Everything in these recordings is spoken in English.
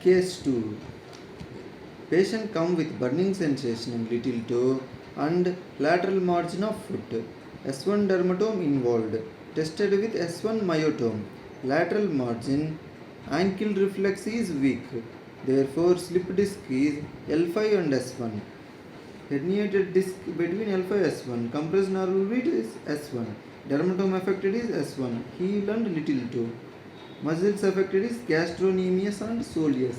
Case 2. Patient come with burning sensation in little toe and lateral margin of foot. S1 dermatome involved. Tested with S1 myotome. Lateral margin. Ankle reflex is weak. Therefore, slip disc is L5 and S1. Herniated disc between L5 and S1. Compressed narrow reed is S1. Dermatome affected is S1. Heel and little toe. Muscles affected is gastrocnemius and soleus.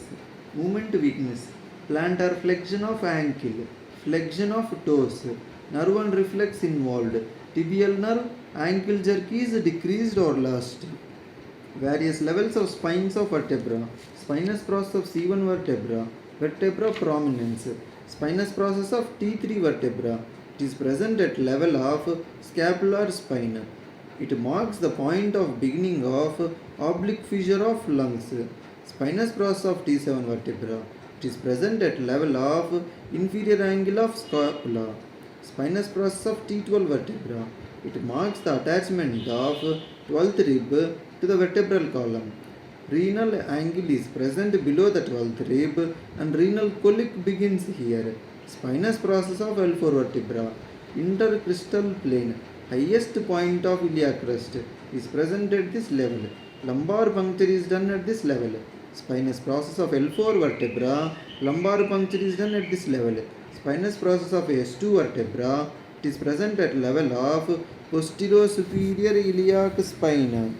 Movement weakness. Plantar flexion of ankle. Flexion of toes. Nerve and reflex involved. Tibial nerve. Ankle jerk is decreased or lost. Various levels of spines of vertebra. Spinous process of C1 vertebra. Vertebra prominence. Spinous process of T3 vertebra. It is present at level of scapular spine. It marks the point of beginning of oblique fissure of lungs. Spinous process of T7 vertebra. It is present at level of inferior angle of scapula. Spinous process of T12 vertebra. It marks the attachment of 12th rib to the vertebral column. Renal angle is present below the 12th rib and renal colic begins here. Spinous process of L4 vertebra. Intercostal plane. Highest point of iliac crest is present at this level. Lumbar puncture is done at this level. Spinous process of L4 vertebra. Lumbar puncture is done at this level. Spinous process of S2 vertebra. It is present at level of posterior-superior iliac spine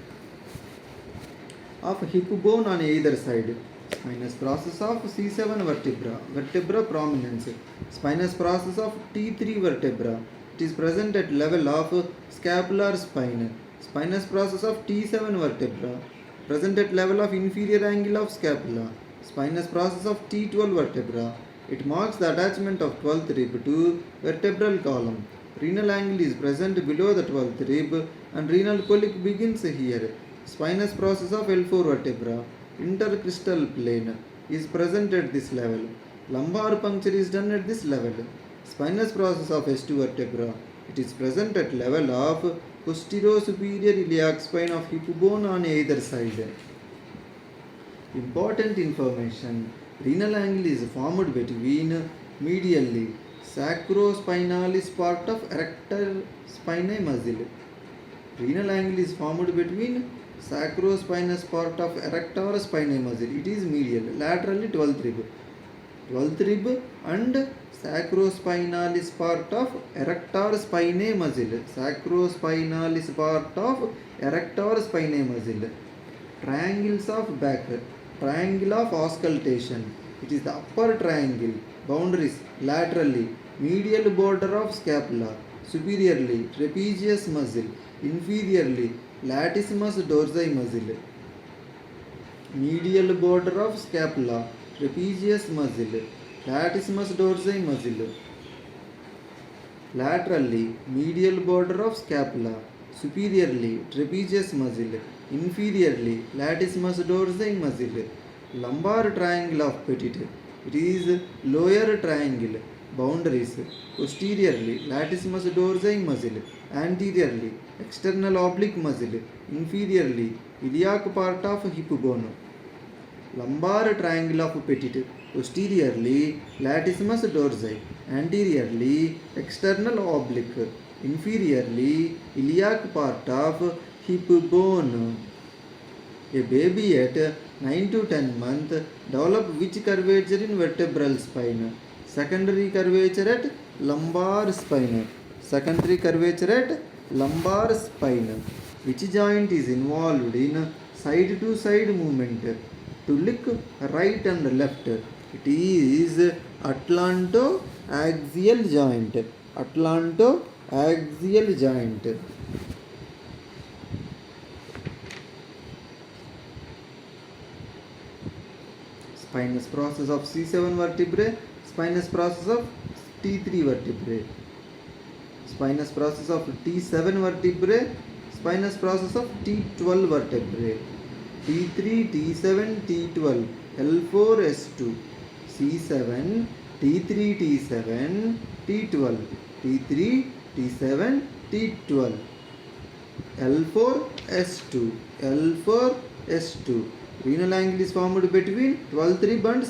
of hip bone on either side. Spinous process of C7 vertebra. Vertebra prominence. Spinous process of T3 vertebra. It is present at level of scapular spine. Spinous process of T7 vertebra. Present at level of inferior angle of scapula. Spinous process of T12 vertebra. It marks the attachment of 12th rib to vertebral column. Renal angle is present below the 12th rib and renal colic begins here. Spinous process of L4 vertebra. Intercostal plane is present at this level. Lumbar puncture is done at this level. Spinous process of S2 vertebra. It is present at level of posterior-superior iliac spine of hip bone on either side. Important information. Renal angle is formed between medially sacrospinalis part of erector spinae muscle. Renal angle is formed between sacrospinous part of erector spinae muscle. It is medial. Laterally 12th rib. 12th rib and sacrospinalis part of erector spinae muscle. Sacrospinalis part of erector spinae muscle. Triangles of back. Triangle of auscultation. It is the upper triangle. Boundaries laterally. Medial border of scapula. Superiorly trapezius muscle. Inferiorly latissimus dorsi muscle. Medial border of scapula. Trapezius muscle. Latissimus dorsi muscle. Laterally medial border of scapula. Superiorly trapezius muscle. Inferiorly latissimus dorsi muscle. Lumbar triangle of Petit. It is lower triangle. Boundaries. Posteriorly latissimus dorsi muscle. Anteriorly external oblique muscle. Inferiorly iliac part of hip bone. Lumbar triangle of Petit. Posteriorly latissimus dorsi. Anteriorly external oblique. Inferiorly iliac part of hip bone. A baby at 9 to 10 months develop which curvature in vertebral spine? Secondary curvature at lumbar spine. Secondary curvature at lumbar spine. Which joint is involved in side to side movement? To look right and left. It is atlanto-axial joint. Atlanto-axial joint. Spinous process of C7 vertebrae. Spinous process of T3 vertebrae. Spinous process of T7 vertebrae. Spinous process of T12 vertebrae. T3, T7, T12, L4, S2, C7, T3, T7, T12, T3, T7, T12, L4, S2, L4, S2, Renal angle is formed between 12th rib and